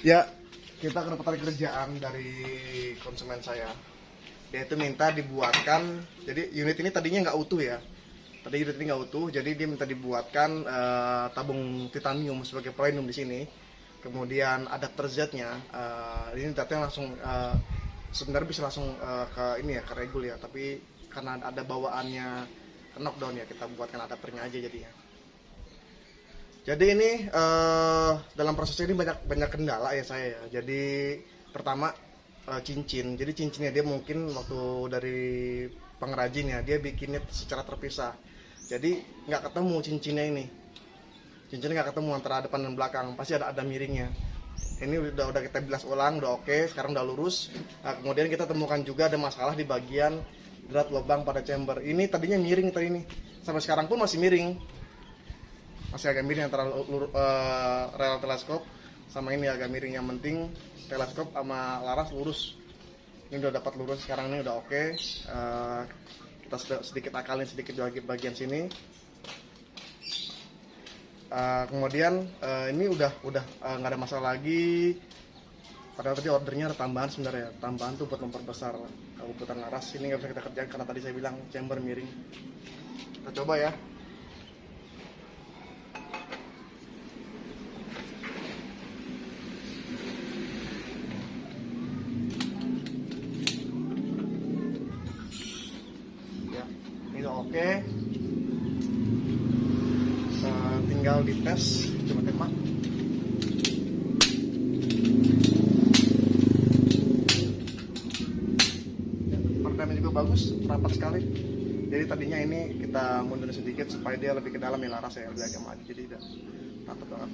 Ya, kita kedapatan kerjaan dari konsumen saya. Dia itu minta dibuatkan, jadi unit ini tadinya nggak utuh ya. Tadi unit ini nggak utuh, jadi dia minta dibuatkan tabung titanium sebagai premium di sini. Kemudian adapter Z-nya, ini datanya langsung sebenarnya bisa langsung ke ini ya, ke regul ya. Tapi karena ada bawaannya ke knockdown ya, kita buatkan adapternya aja jadinya. Jadi ini dalam proses ini banyak kendala ya saya ya. Jadi pertama cincin. Jadi cincinnya dia mungkin waktu dari pengrajin ya, dia bikinnya secara terpisah. Jadi nggak ketemu cincinnya ini. Cincinnya nggak ketemu antara depan dan belakang. Pasti ada miringnya. Ini udah kita bilas ulang, udah oke. Sekarang udah lurus. Nah, kemudian kita temukan juga ada masalah di bagian drat lubang pada chamber. Ini tadinya miring tadi ini. Sampai sekarang pun masih miring. Masih agak miring antara rel teleskop sama ini agak miring. Yang penting teleskop sama laras lurus. Ini udah dapat lurus, sekarang ini udah oke. Kita sedikit akalin sedikit di bagian sini. Kemudian ini udah nggak ada masalah lagi. Padahal tadi ordernya ada tambahan sebenarnya. Tambahan tuh buat memperbesar urutan laras. Ini nggak bisa kita kerjakan karena tadi saya bilang chamber miring. Kita coba ya. Oke, tinggal dites, coba tembak. Peredamnya juga bagus, rapat sekali. Jadi tadinya ini kita mundur sedikit supaya dia lebih ke dalam ya laras ya, lebih agak maju. Jadi udah rapat banget.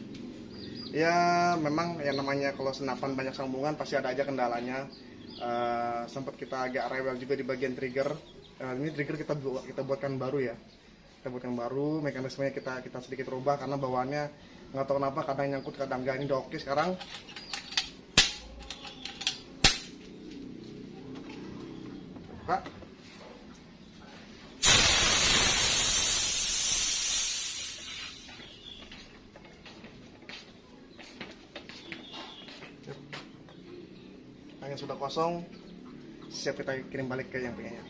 Ya memang yang namanya kalau senapan banyak sambungan pasti ada aja kendalanya. Sempat kita agak rewel juga di bagian trigger. Ini trigger kita buatkan baru ya. Kita buatkan baru, mekanismenya kita sedikit rubah karena bawaannya nggak tahu kenapa kadang nyangkut kadang nggak. Ini udah oke sekarang. Buka. Yang sudah kosong, siap kita kirim balik ke yang punyanya.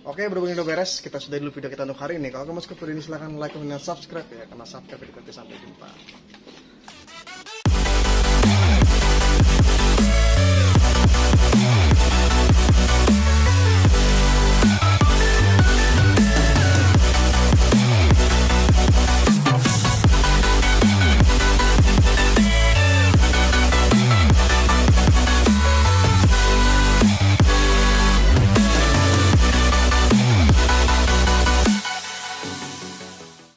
Oke, berhubung udah beres, kita sudahi dulu video kita untuk hari ini. Kalau kamu suka video ini silahkan like, comment, dan subscribe ya. Karena subscribe itu nanti sampai jumpa.